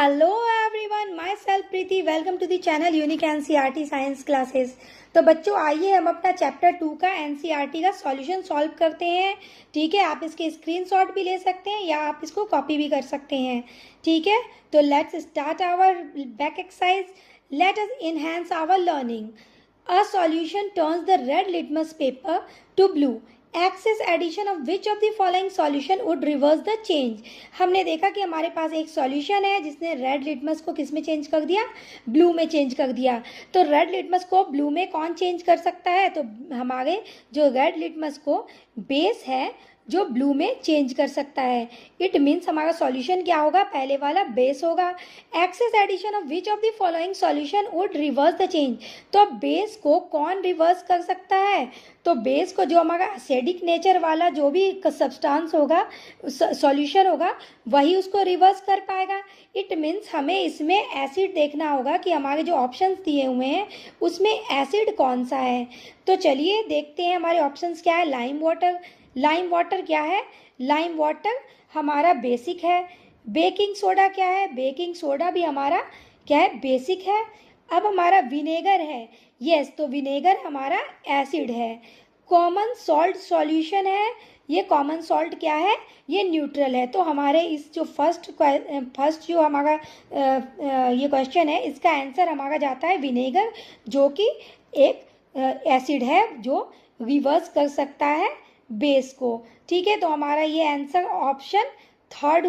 Hello everyone, myself Preeti. Welcome to the channel unique NCERT science classes. तो बच्चों आइए हम अपना चैप्टर 2 का एनसीईआरटी का सॉल्यूशन सॉल्व करते हैं। ठीक है, आप इसके स्क्रीनशॉट भी ले सकते हैं या आप इसको कॉपी भी कर सकते हैं। ठीक है, तो let's start our back exercise. Let us enhance our learning. A solution turns the red litmus paper to blue. Excess addition of which of the following solution would reverse the change. हमने देखा कि हमारे पास एक solution है जिसने red litmus को किस में चेंज कर दिया, ब्लू में चेंज कर दिया। तो रेड लिटमस को ब्लू में कौन चेंज कर सकता है? तो हमारे जो रेड लिटमस को बेस है जो ब्लू में चेंज कर सकता है। इट मीन्स हमारा सॉल्यूशन क्या होगा? पहले वाला बेस होगा। Excess addition of which of the following solution would reverse the change. तो अब बेस को कौन रिवर्स कर सकता है? तो बेस को जो हमारा एसिडिक नेचर वाला जो भी सब्सटेंस होगा, सॉल्यूशन होगा, वही उसको रिवर्स कर पाएगा। इट मीन्स हमें इसमें एसिड देखना होगा कि हमारे जो ऑप्शंस दिए हुए हैं उसमें एसिड कौन सा है। तो चलिए देखते हैं हमारे ऑप्शंस क्या है। Lime water. लाइम वाटर क्या है? लाइम वाटर हमारा बेसिक है। बेकिंग सोडा क्या है? बेकिंग सोडा भी हमारा क्या है? बेसिक है। अब हमारा विनेगर है। यस, तो विनेगर हमारा एसिड है। कॉमन सॉल्ट सॉल्यूशन है। ये कॉमन सॉल्ट क्या है? ये न्यूट्रल है। तो हमारे इस जो फर्स्ट जो हमारा ये क्वेश्चन है, इसका आंसर हमारा जाता है विनेगर, जो कि एक एसिड है जो रिवर्स कर सकता है बेस को। ठीक है, तो हमारा ये आंसर ऑप्शन थर्ड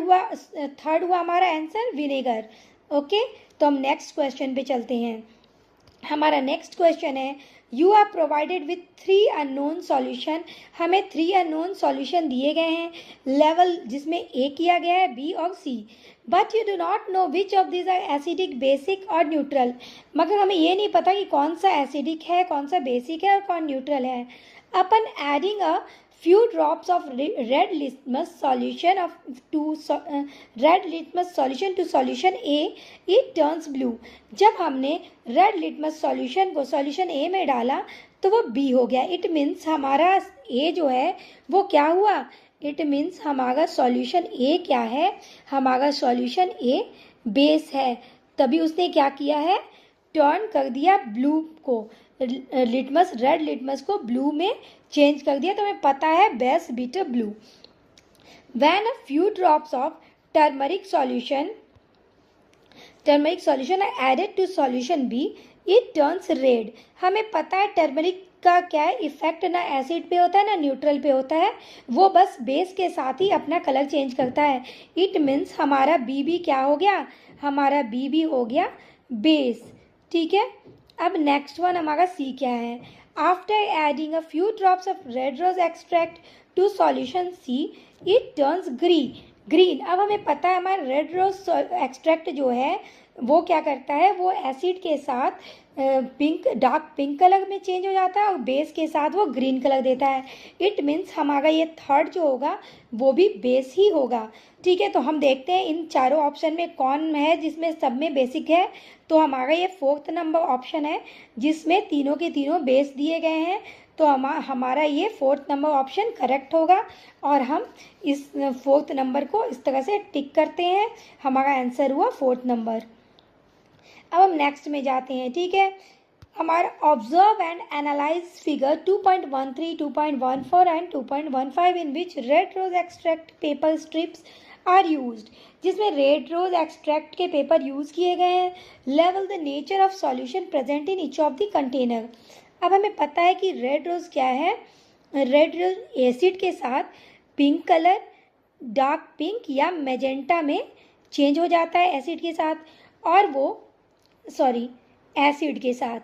हुआ हमारा आंसर विनेगर। ओके, तो हम नेक्स्ट क्वेश्चन पे चलते हैं। हमारा नेक्स्ट क्वेश्चन है, you are provided with 3 unknown solution. हमें 3 अननोन सॉल्यूशन दिए गए हैं, लेवल जिसमें ए किया गया है, बी और C. But you do not know which of this are acidic, basic और न्यूट्रल। मगर हमें ये नहीं पता कि कौन सा एसिडिक है, कौन सा बेसिक है और कौन न्यूट्रल है। अपन adding a few drops of red litmus solution to solution A, it turns blue। जब हमने रेड लिटमस सॉल्यूशन को सॉल्यूशन ए में डाला तो वो बी हो गया। इट मीन्स हमारा ए जो है वो क्या हुआ? इट मीन्स हमारा सॉल्यूशन ए क्या है? हमारा सॉल्यूशन ए बेस है। तभी उसने क्या किया है? टर्न कर दिया ब्लू को, रेड लिटमस को ब्लू में चेंज कर दिया। तो हमें पता है base bitter blue. When a few drops of turmeric solution are added to solution B, it turns red. हमें पता है टर्मरिक का क्या है इफेक्ट, ना एसिड पे होता है ना न्यूट्रल पे होता है, वो बस बेस के साथ ही अपना कलर चेंज करता है। इट मीन्स हमारा बी भी क्या हो गया? हमारा बी भी हो गया बेस। ठीक है, अब नेक्स्ट वन हमारा सी क्या है? After adding a few drops of red rose extract to solution C, it turns green. अब हमें पता है हमारा रेड रोज एक्सट्रैक्ट जो है वो क्या करता है? वो एसिड के साथ डार्क पिंक कलर में चेंज हो जाता है और बेस के साथ वो ग्रीन कलर देता है। इट मीन्स हमारा ये थर्ड जो होगा वो भी बेस ही होगा। ठीक है, तो हम देखते हैं इन चारों ऑप्शन में कौन है जिसमें सब में बेसिक है। तो हमारा ये 4th नंबर ऑप्शन है जिसमें तीनों के तीनों बेस दिए गए हैं। तो हमारा ये 4th नंबर ऑप्शन करेक्ट होगा और हम इस 4th नंबर को इस तरह से टिक करते हैं। हमारा आंसर हुआ 4th नंबर। अब हम नेक्स्ट में जाते हैं। ठीक है, हमारा observe and analyse figure 2.13, 2.14 and 2.15 in which red rose extract paper strips are used. जिसमें रेड रोज एक्सट्रैक्ट के पेपर यूज किए गए हैं। लेवल the nature of solution present in each of the container. अब हमें पता है कि रेड रोज क्या है? रेड रोज एसिड के साथ पिंक कलर, डार्क पिंक या मैजेंटा में चेंज हो जाता है एसिड के साथ, और वो एसिड के साथ,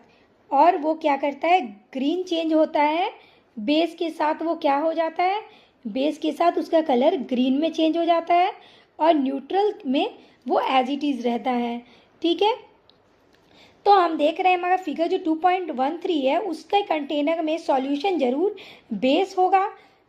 और वो क्या करता है? ग्रीन चेंज होता है बेस के साथ। वो क्या हो जाता है? बेस के साथ उसका कलर ग्रीन में चेंज हो जाता है और न्यूट्रल में वो एज इट इज़ रहता है। ठीक है, तो हम देख रहे हैं हमारा फिगर जो 2.13 है उसके कंटेनर में सॉल्यूशन जरूर बेस होगा।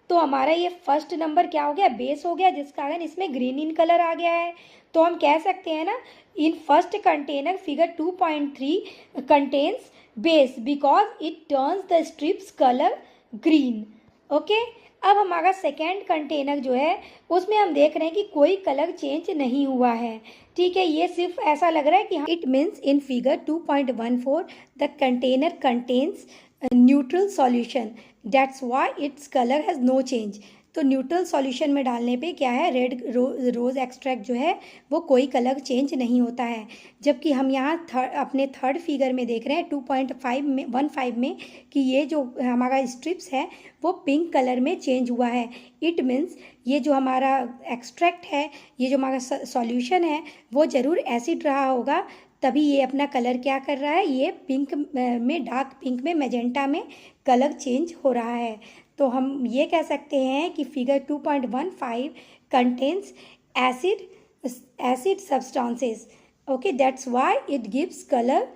तो हमारा ये फर्स्ट नंबर क्या हो गया? बेस हो गया, जिस कारण इसमें ग्रीन इन कलर आ गया है। तो हम कह सकते हैं ना, in first container figure 2.3 contains base because it turns the strips colour green. Okay, अब हमारा सेकेंड कंटेनर जो है उसमें हम देख रहे हैं कि कोई कलर चेंज नहीं हुआ है, ठीक है। ये सिर्फ ऐसा लग रहा है कि it means in figure 2.14 the container contains neutral solution, that's why its colour has no change. तो न्यूट्रल सॉल्यूशन में डालने पे क्या है, रेड रोज़ एक्सट्रैक्ट जो है वो कोई कलर चेंज नहीं होता है। जबकि हम यहाँ अपने थर्ड फिगर में देख रहे हैं 2.15 में कि ये जो हमारा स्ट्रिप्स है वो पिंक कलर में चेंज हुआ है। इट मीन्स ये जो हमारा एक्सट्रैक्ट है, ये जो हमारा सॉल्यूशन है वो ज़रूर एसिड रहा होगा, तभी ये अपना कलर क्या कर रहा है, ये पिंक में, डार्क पिंक में, मैजेंटा में कलर चेंज हो रहा है। तो हम ये कह सकते हैं कि figure 2.15 contains acid substances, okay, that's why it gives colour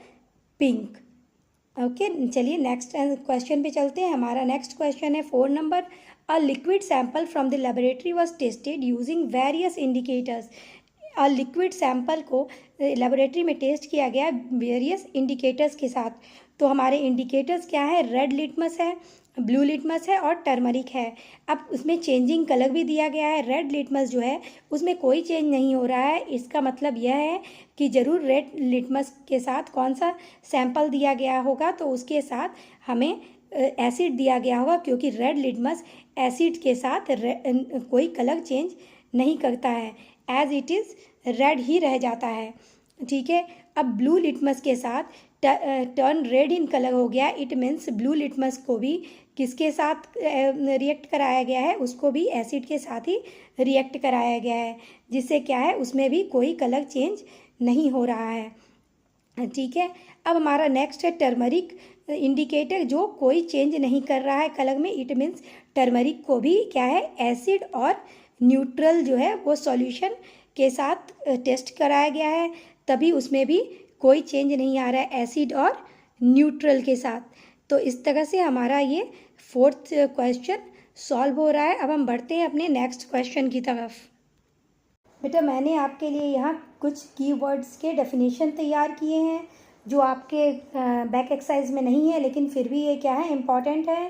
pink. Okay, चलिए नेक्स्ट क्वेश्चन पे चलते हैं। हमारा नेक्स्ट क्वेश्चन है 4 number. A liquid sample from the laboratory was tested using various indicators. Liquid sample को लेबोरेटरी में test किया गया वेरियस इंडिकेटर्स के साथ। तो हमारे इंडिकेटर्स क्या है, रेड लिटमस है, ब्लू लिटमस है और टर्मरिक है। अब उसमें चेंजिंग कलर भी दिया गया है। रेड लिटमस जो है उसमें कोई चेंज नहीं हो रहा है, इसका मतलब यह है कि ज़रूर रेड लिटमस के साथ कौन सा सैंपल दिया गया होगा, तो उसके साथ हमें एसिड दिया गया होगा, क्योंकि रेड लिटमस एसिड के साथ कोई कलर चेंज नहीं करता है, एज इट इज़ रेड ही रह जाता है, ठीक है। अब ब्लू लिटमस के साथ टर्न रेड इन कलर हो गया। इट मीन्स ब्लू लिटमस को भी किसके साथ रिएक्ट कराया गया है, उसको भी एसिड के साथ ही रिएक्ट कराया गया है, जिससे क्या है, उसमें भी कोई कलर चेंज नहीं हो रहा है, ठीक है। अब हमारा नेक्स्ट है टर्मरिक इंडिकेटर, जो कोई चेंज नहीं कर रहा है कलर में। इट मीन्स टर्मरिक को भी क्या है, एसिड और न्यूट्रल जो है वो सॉल्यूशन के साथ टेस्ट कराया गया है, तभी उसमें भी कोई चेंज नहीं आ रहा है एसिड और न्यूट्रल के साथ। तो इस तरह से हमारा ये 4th क्वेश्चन सॉल्व हो रहा है। अब हम बढ़ते हैं अपने नेक्स्ट क्वेश्चन की तरफ। बेटा मैंने आपके लिए यहाँ कुछ कीवर्ड्स के डेफिनेशन तैयार किए हैं, जो आपके बैक एक्सरसाइज में नहीं है, लेकिन फिर भी ये क्या है, इम्पॉर्टेंट है।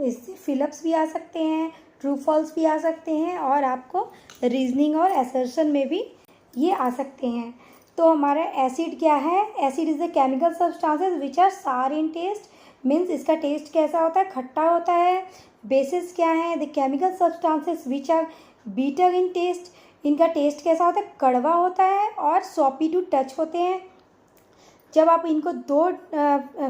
इससे फिलअप्स भी आ सकते हैं, ट्रू फॉल्स भी आ सकते हैं, और आपको रीजनिंग और असर्शन में भी ये आ सकते हैं। तो हमारा एसिड क्या है, acid is the chemical substances which are sour in taste, means इसका टेस्ट कैसा होता है, खट्टा होता है। बेसिस क्या है, the chemical substances which are bitter in taste, इनका टेस्ट कैसा होता है, कड़वा होता है और सॉपी टू टच होते हैं। जब आप इनको दो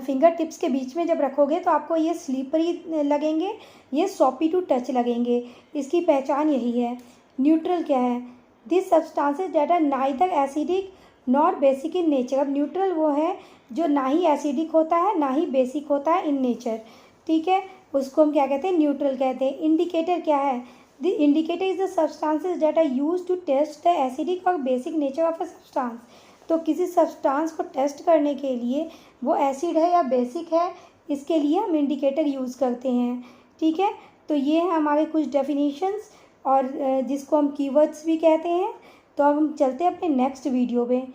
फिंगर टिप्स के बीच में जब रखोगे तो आपको ये स्लीपरी लगेंगे, ये सॉपी टू टच लगेंगे, इसकी पहचान यही है। न्यूट्रल क्या है, this substances that are neither acidic not basic in nature. अब न्यूट्रल वो है जो ना ही एसिडिक होता है ना ही बेसिक होता है इन नेचर, ठीक है, उसको हम क्या कहते हैं, न्यूट्रल कहते हैं। इंडिकेटर क्या है, the indicator is the substances that are use to test the acidic और basic nature of a substance. तो किसी सब्सटेंस को टेस्ट करने के लिए वो एसिड है या बेसिक है, इसके लिए हम इंडिकेटर यूज़ करते हैं, ठीक है। तो ये है हमारे कुछ डेफिनेशंस, और जिसको हम कीवर्ड्स भी कहते हैं। तो अब हम चलते हैं अपने नेक्स्ट वीडियो में।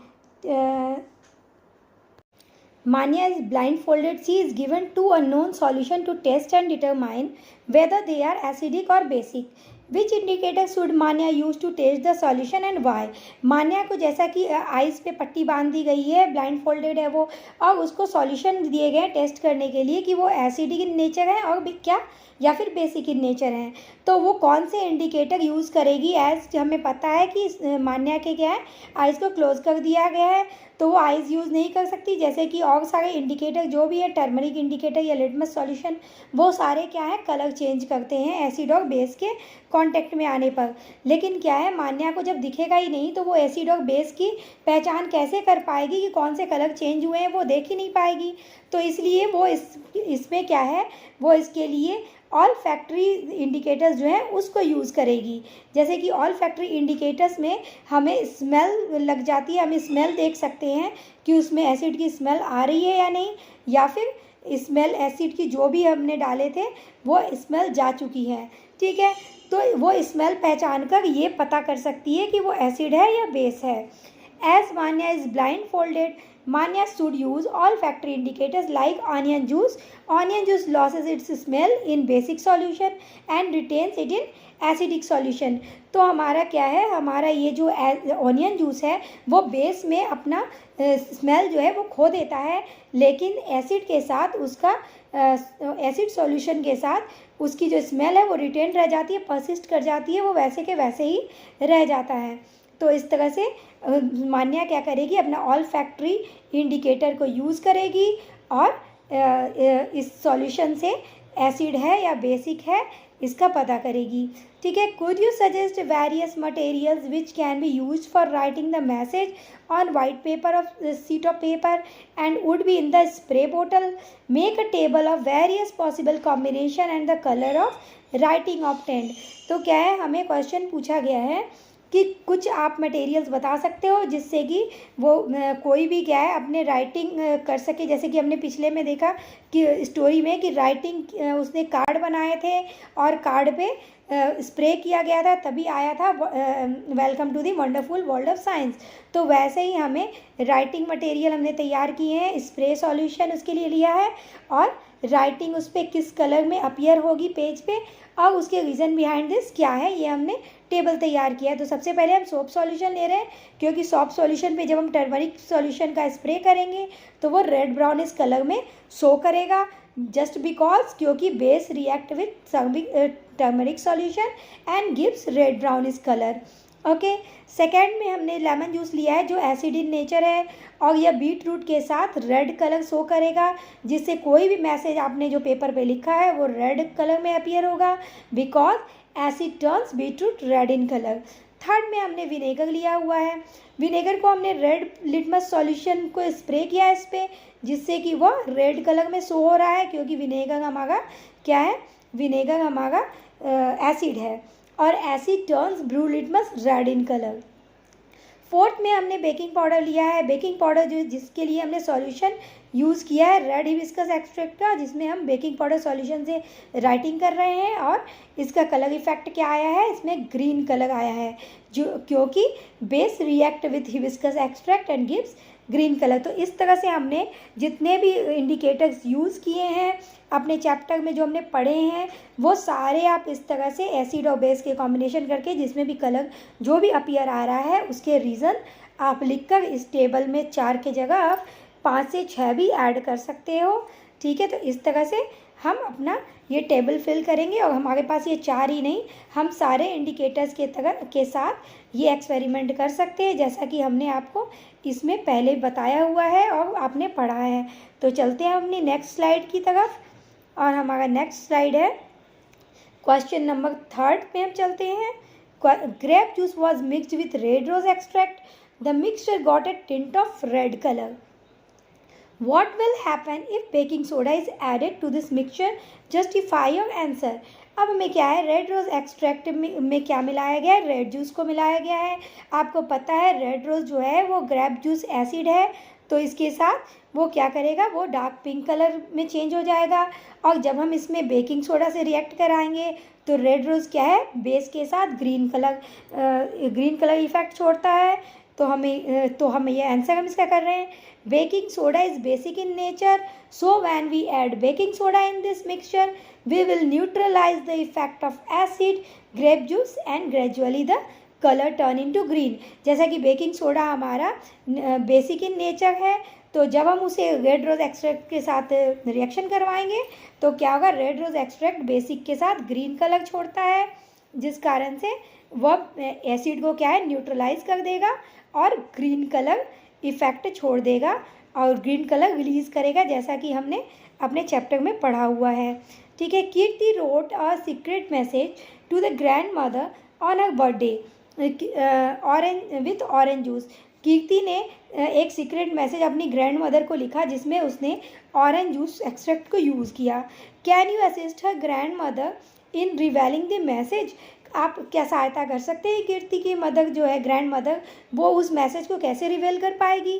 Manya is blindfolded. She is given 2 unknown solutions to test and determine whether they are acidic or basic. Which indicator should Manya use to test the solution and why? मान्या को जैसा कि eyes पे पट्टी बांध दी गई है, blind folded है वो, और उसको सॉल्यूशन दिए गए टेस्ट करने के लिए कि वो एसिडिक इन नेचर है और क्या या फिर बेसिक इन नेचर हैं। तो वो कौन से इंडिकेटर यूज़ करेगी, एज हमें पता है कि मान्या के क्या है, आइज़ को क्लोज कर दिया गया है, तो वो आइज़ यूज़ नहीं कर सकती। जैसे कि और सारे इंडिकेटर जो भी है, टर्मरिक इंडिकेटर या लिटमस सॉल्यूशन, वो सारे क्या है, कलर चेंज करते हैं एसिड और बेस के कांटेक्ट में आने पर। लेकिन क्या है, मान्या को जब दिखेगा ही नहीं तो वो एसिड और बेस की पहचान कैसे कर पाएगी कि कौन से कलर चेंज हुए हैं, वो देख ही नहीं पाएगी। तो इसलिए वो इसमें क्या है, वो इसके लिए ऑल फैक्ट्री इंडिकेटर्स जो हैं उसको यूज़ करेगी। जैसे कि ऑल फैक्ट्री इंडिकेटर्स में हमें स्मेल लग जाती है, हम स्मेल देख सकते हैं कि उसमें एसिड की स्मेल आ रही है या नहीं, या फिर स्मेल एसिड की जो भी हमने डाले थे वो स्मेल जा चुकी है, ठीक है। तो वो स्मेल पहचान कर ये पता कर सकती है कि वो एसिड है या बेस है। As Manya is blindfolded, Manya should use olfactory indicators like onion juice. Onion juice loses its smell in basic solution and retains it in acidic solution. तो हमारा क्या है, हमारा ये जो ऑनियन जूस है वो बेस में अपना स्मेल जो है वो खो देता है, लेकिन एसिड के साथ उसका एसिड सॉल्यूशन के साथ उसकी जो स्मेल है वो रिटेन रह जाती है, परसिस्ट कर जाती है, वो वैसे के वैसे ही रह जाता है। तो इस तरह से मान्या क्या करेगी, अपना ऑल फैक्ट्री इंडिकेटर को यूज़ करेगी और इस सॉल्यूशन से एसिड है या बेसिक है इसका पता करेगी। ठीक है। Could you suggest various materials which can be use for writing the message on white paper of sheet of paper and would be in the spray bottle. Make a table of various possible combination and the colour of writing obtained. तो क्या है, हमें question पूछा गया है कि कुछ आप मटेरियल्स बता सकते हो जिससे कि वो कोई भी क्या है अपने राइटिंग कर सके। जैसे कि हमने पिछले में देखा कि स्टोरी में कि राइटिंग उसने कार्ड बनाए थे और कार्ड पे स्प्रे किया गया था, तभी आया था welcome to the wonderful world of science. तो वैसे ही हमें राइटिंग मटेरियल हमने तैयार किए हैं, स्प्रे सॉल्यूशन उसके लिए लिया है और राइटिंग उस पर किस कलर में अपीयर होगी पेज पे और उसके रीज़न बिहाइंड दिस क्या है, ये हमने टेबल तैयार किया है। तो सबसे पहले हम सोप सॉल्यूशन ले रहे हैं, क्योंकि सोप सॉल्यूशन पे जब हम टर्मरिक सॉल्यूशन का स्प्रे करेंगे तो वो रेड ब्राउनिश कलर में शो करेगा, जस्ट बिकॉज क्योंकि base react with turmeric solution and gives red brownish colour. Okay. Second में हमने लेमन जूस लिया है जो एसिड इन नेचर है और यह बीट रूट के साथ रेड कलर शो करेगा, जिससे कोई भी मैसेज आपने जो पेपर पे लिखा है वो रेड कलर में अपीयर होगा because acid turns beetroot red in colour. Third में हमने विनेगर लिया हुआ है, विनेगर को हमने रेड लिटमस सॉल्यूशन को स्प्रे किया है इस पर, जिससे कि वह रेड कलर में शो हो रहा है, क्योंकि विनेगर हमारा क्या है, विनेगर हमारा एसिड है और asset turns blue litmus red in colour. Fourth में हमने बेकिंग पाउडर लिया है, बेकिंग पाउडर जो जिसके लिए हमने सॉल्यूशन यूज़ किया है रेड हिबिस्कस एक्सट्रैक्ट का, जिसमें हम बेकिंग पाउडर सॉल्यूशन से राइटिंग कर रहे हैं और इसका कलर इफेक्ट क्या आया है, इसमें ग्रीन कलर आया है जो क्योंकि base react with hibiscus extract and gives green colour. तो इस तरह से हमने जितने भी इंडिकेटर्स यूज़ किए हैं अपने चैप्टर में जो हमने पढ़े हैं वो सारे आप इस तरह से एसिड और बेस के कॉम्बिनेशन करके जिसमें भी कलर जो भी अपीयर आ रहा है उसके रीज़न आप लिखकर इस टेबल में 4 की जगह आप 5 से 6 भी ऐड कर सकते हो। ठीक है। तो इस तरह से हम अपना ये टेबल फिल करेंगे और हमारे पास ये 4 ही नहीं, हम सारे इंडिकेटर्स के साथ ये एक्सपेरिमेंट कर सकते हैं, जैसा कि हमने आपको इसमें पहले बताया हुआ है और आपने पढ़ा है। तो चलते हैं अपनी नेक्स्ट स्लाइड की तरफ और हमारा नेक्स्ट स्लाइड है क्वेश्चन नंबर 3 में हम चलते हैं। Grape juice was mixed with red rose extract, the mixture got a tint of red colour. What will happen if baking soda is added to this mixture? Justify your answer. अब हमें क्या है, red rose extract में क्या मिलाया गया है, red juice को मिलाया गया है। आपको पता है रेड रोज़ जो है वो ग्रेप जूस एसिड है, तो इसके साथ वो क्या करेगा, वो डार्क पिंक कलर में चेंज हो जाएगा और जब हम इसमें बेकिंग सोडा से रिएक्ट कराएंगे तो रेड रोज़ क्या है, बेस के साथ ग्रीन कलर इफेक्ट छोड़ता है। तो हमें ये आंसर हम इसका कर रहे हैं। Baking soda is basic in nature, so when we add baking soda in this mixture we will neutralise the effect of acid grape juice and gradually the colour turn into green. जैसा कि baking soda हमारा basic in nature है, तो जब हम उसे red rose extract के साथ रिएक्शन करवाएंगे तो क्या होगा, रेड रोज एक्सट्रैक्ट बेसिक के साथ ग्रीन कलर छोड़ता है, जिस कारण से वह एसिड को क्या है, न्यूट्रलाइज कर देगा और ग्रीन कलर इफेक्ट छोड़ देगा और ग्रीन कलर रिलीज करेगा, जैसा कि हमने अपने चैप्टर में पढ़ा हुआ है। ठीक है। Kirti wrote a secret message to the grand mother on her birthday with orange juice. Kirti ने एक सीक्रेट मैसेज अपनी ग्रैंड मदर को लिखा जिसमें उसने ऑरेंज जूस एक्सट्रैक्ट को यूज़ किया। Can you assist her grand mother in revealing the message. आप क्या सहायता कर सकते हैं, कीर्ति की मदर जो है, ग्रैंड मदर, वो उस मैसेज को कैसे रिवेल कर पाएगी।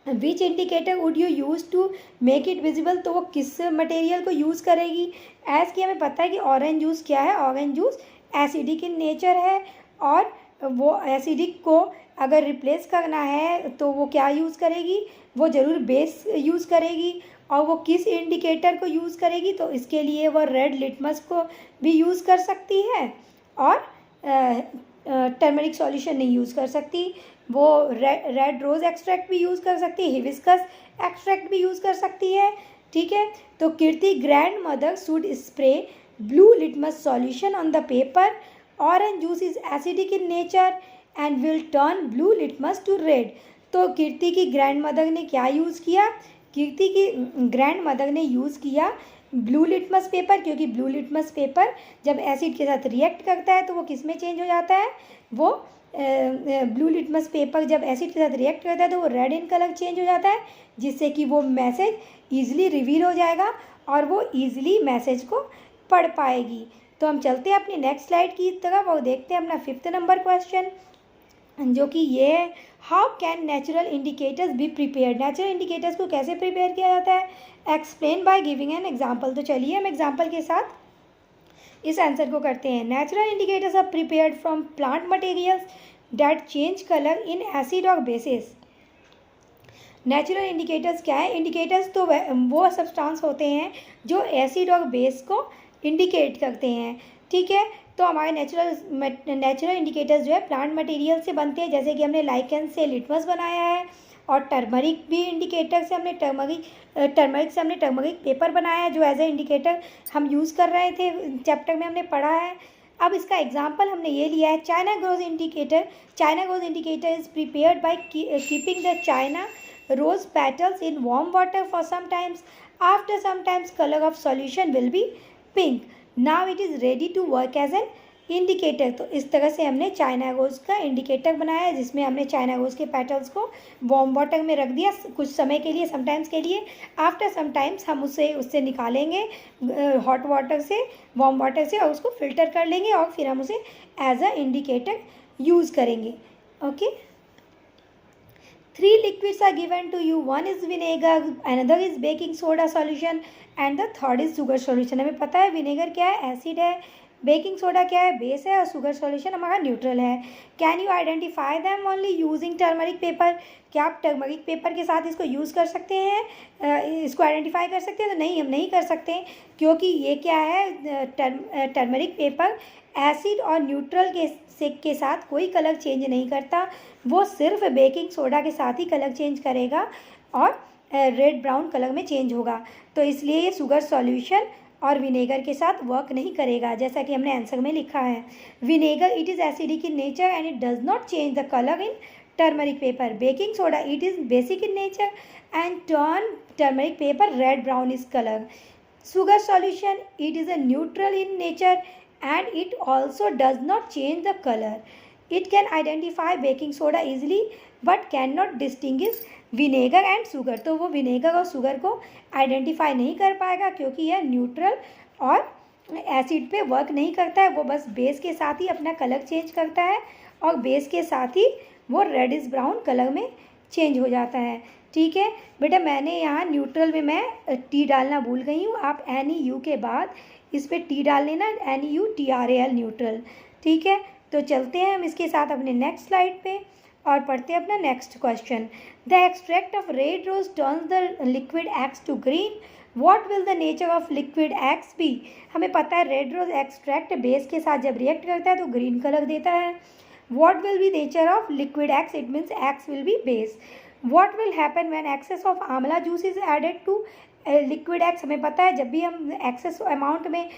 Which indicator would you use to make it visible, तो वो किस मटेरियल को यूज़ करेगी। एज कि हमें पता है कि ऑरेंज जूस क्या है, orange juice acidic in nature है और वो एसिडिक को अगर रिप्लेस करना है तो वो क्या यूज़ करेगी, वो ज़रूर बेस यूज़ करेगी। और वो किस इंडिकेटर को यूज़ करेगी, तो इसके लिए वो रेड लिटमस को भी यूज़ कर सकती है और टर्मरिक सॉल्यूशन नहीं यूज़ कर सकती। वो रेड रोज़ एक्सट्रैक्ट भी यूज़ कर सकती है, हिबिस्कस एक्सट्रैक्ट भी यूज़ कर सकती है। ठीक है, तो Kirti grand mother should spray blue litmus solution on the paper. Orange juice is acidic in nature and will turn blue litmus to red. तो कीर्ति की ग्रैंड मदर ने क्या यूज़ किया, कीर्ति की ग्रैंड मदर ने यूज़ किया ब्लू लिटमस पेपर, क्योंकि blue litmus paper जब एसिड के साथ रिएक्ट करता है तो वो किस में चेंज हो जाता है, वो ब्लू लिटमस पेपर जब एसिड के साथ रिएक्ट करता है तो वो रेड इन कलर चेंज हो जाता है, जिससे कि वो मैसेज ईजिली रिवील हो जाएगा और वो ईजिली मैसेज को पढ़ पाएगी। तो हम चलते हैं अपनी नेक्स्ट स्लाइड की तरफ और देखते हैं अपना 5th नंबर क्वेश्चन, जो कि ये है, how can natural indicators be prepared. Natural indicators को कैसे प्रिपेयर किया जाता है, explain by giving an example. तो चलिए हम एग्जाम्पल के साथ इस आंसर को करते हैं। Natural indicators are prepared from plant materials that change colour in acid और बेसिस। नेचुरल इंडिकेटर्स क्या है, इंडिकेटर्स तो वो सब्सटेंस होते हैं जो एसिड और बेस को इंडिकेट करते हैं। ठीक है, तो हमारे नेचुरल इंडिकेटर्स जो है प्लांट मटेरियल से बनते हैं, जैसे कि हमने लाइकेन से लिटमस बनाया है, और टर्मरिक भी इंडिकेटर से हमने टर्मरिक पेपर बनाया है, जो एज ए इंडिकेटर हम यूज़ कर रहे थे, चैप्टर में हमने पढ़ा है। अब इसका एग्जाम्पल हमने ये लिया है, China rose indicator. China rose indicator is prepared by keeping the China rose petals in warm water for some times. After some times color of solution will be pink. Now it is ready to work as an indicator. तो इस तरह से हमने China rose का indicator बनाया है, जिसमें हमने चाइना रोज के पेटल्स को वार्म वाटर में रख दिया कुछ समय के लिए, समटाइम्स के लिए। आफ्टर समटाइम्स हम उससे निकालेंगे हॉट वाटर से, वार्म वाटर से, और उसको फिल्टर कर लेंगे और फिर हम उसे एज अ इंडिकेटर यूज़ करेंगे। Okay, 3 liquids are given to you. One is vinegar, another is baking soda solution and the third is sugar solution. हमें पता है विनेगर क्या है, एसिड है, बेकिंग सोडा क्या है, बेस है, और शुगर सॉल्यूशन हमारा न्यूट्रल है। Can you identify them only using turmeric paper. क्या आप टर्मरिक पेपर के साथ इसको यूज़ कर सकते हैं, इसको आइडेंटिफाई कर सकते हैं? तो नहीं, हम नहीं कर सकते, क्योंकि ये क्या है, टर्मरिक पेपर एसिड और न्यूट्रल के साथ कोई कलर चेंज नहीं करता, वो सिर्फ बेकिंग सोडा के साथ ही कलर चेंज करेगा और रेड ब्राउन कलर में चेंज होगा। तो इसलिए ये शुगर सॉल्यूशन और विनेगर के साथ वर्क नहीं करेगा, जैसा कि हमने आंसर में लिखा है। Vinegar it is acidic in nature and it does not change the colour in turmeric paper. Baking soda it is basic in nature and turn turmeric paper red brown is colour. Sugar solution it is a neutral in nature and it also does not change the color. It can identify baking soda easily but cannot distinguish vinegar and sugar. तो वो vinegar और sugar को identify नहीं कर पाएगा, क्योंकि यह neutral और एसिड पे वर्क नहीं करता है, वो बस बेस के साथ ही अपना कलर चेंज करता है और बेस के साथ ही वो रेडिश ब्राउन कलर में चेंज हो जाता है। ठीक है बेटा, मैंने यहाँ न्यूट्रल में मैं टी डालना भूल गई हूँ, आप NEU के बाद इस पर टी डाल लेना, NEUTRAL न्यूट्रल। ठीक है, तो चलते हैं हम इसके साथ अपने नेक्स्ट स्लाइड पे और पढ़ते हैं अपना next question. The extract of red rose turns the liquid X to green, what will the nature of liquid X be. हमें पता है रेड रोज एक्सट्रैक्ट बेस के साथ जब रिएक्ट करता है तो ग्रीन कलर देता है। What will be nature of liquid x, it means x will be base. What will happen when excess of आंवला juice is added to liquid x. हमें पता है जब भी हम एक्सेस अमाउंट में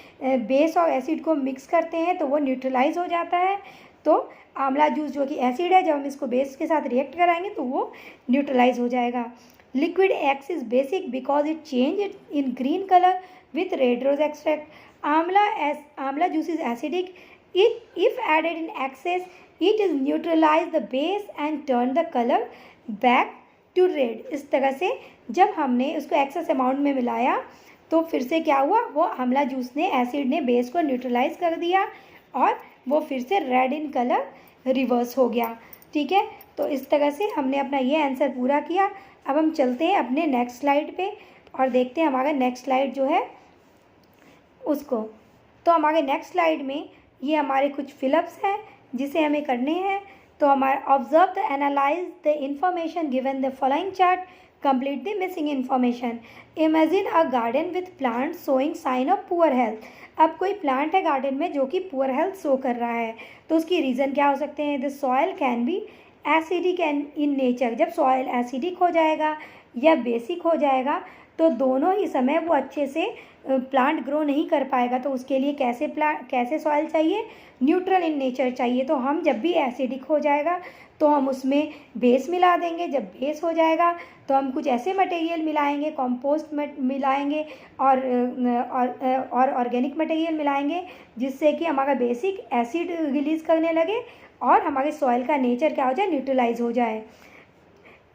बेस और एसिड को मिक्स करते हैं तो वो न्यूट्रलाइज हो जाता है। तो आंवला जूस जो कि एसिड है, जब हम इसको बेस के साथ रिएक्ट कराएंगे तो वो न्यूट्रलाइज हो जाएगा। Liquid X is basic because it change it in green colour with red rose extract. Amla juice is acidic, if added in excess it is neutralise the base and turn the colour back to red. इस तरह से जब हमने उसको excess amount में मिलाया तो फिर से क्या हुआ, वो आंवला जूस ने, एसिड ने बेस को न्यूट्रलाइज कर दिया और वो फिर से रेड इन कलर रिवर्स हो गया। ठीक है, तो इस तरह से हमने अपना ये आंसर पूरा किया। अब हम चलते हैं अपने नेक्स्ट स्लाइड पे और देखते हैं हमारा नेक्स्ट स्लाइड जो है उसको। तो हमारे नेक्स्ट स्लाइड में ये हमारे कुछ फिलअप्स हैं जिसे हमें करने हैं। तो हमारा observe the analyse the information given the following chart, complete the missing information. Imagine a garden with plant showing sign of poor health. अब कोई प्लांट है गार्डन में जो कि पुअर हेल्थ शो कर रहा है, तो उसकी रीज़न क्या हो सकते हैं? The soil can be acidic and in nature. जब सॉइल एसिडिक हो जाएगा या बेसिक हो जाएगा तो दोनों ही समय वो अच्छे से प्लांट ग्रो नहीं कर पाएगा। तो उसके लिए कैसे सॉइल चाहिए? न्यूट्रल इन नेचर चाहिए। तो हम जब भी एसिडिक हो जाएगा तो हम उसमें बेस मिला देंगे। जब बेस हो जाएगा तो हम कुछ ऐसे मटेरियल मिलाएंगे, कंपोस्ट मिलाएंगे और ऑर्गेनिक मटेरियल मिलाएंगे जिससे कि हमारा बेसिक एसिड रिलीज़ करने लगे और हमारे सॉइल का नेचर क्या हो जाए? न्यूट्रलाइज हो जाए।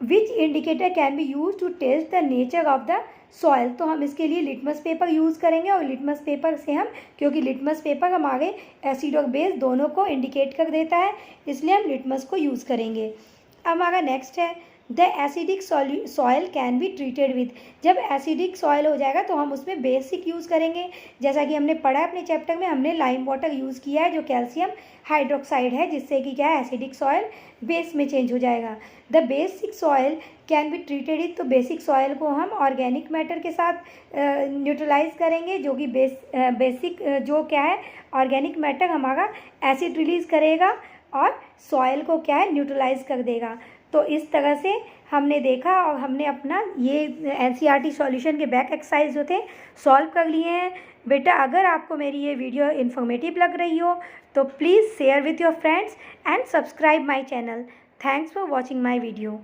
Which indicator can be use to test the nature of the soil. तो हम इसके लिए लिटमस पेपर यूज़ करेंगे और लिटमस पेपर से हम, क्योंकि लिटमस पेपर हमारे एसिड और बेस दोनों को इंडिकेट कर देता है, इसलिए हम लिटमस को यूज़ करेंगे। अब हमारा नेक्स्ट है the acidic soil can be treated with. जब एसिडिक सॉइल हो जाएगा तो हम उसमें बेसिक यूज़ करेंगे। जैसा कि हमने पढ़ा है अपने चैप्टर में, हमने लाइम वाटर यूज़ किया है जो कैल्शियम हाइड्रोक्साइड है, जिससे कि क्या है? एसिडिक सॉइल बेस में चेंज हो जाएगा। The basic soil can be treated it. तो बेसिक सॉइल को हम ऑर्गेनिक मैटर के साथ न्यूट्रलाइज करेंगे, जो कि बेसिक जो क्या है? ऑर्गेनिक मैटर हमारा एसिड रिलीज़ करेगा और सॉइल को क्या है? न्यूट्रलाइज कर देगा। तो इस तरह से हमने देखा और हमने अपना ये एनसीईआरटी सॉल्यूशन के बैक एक्सरसाइज जो थे सॉल्व कर लिए हैं। बेटा अगर आपको मेरी ये वीडियो इन्फॉर्मेटिव लग रही हो तो please share with your friends and subscribe my channel. Thanks for watching my video.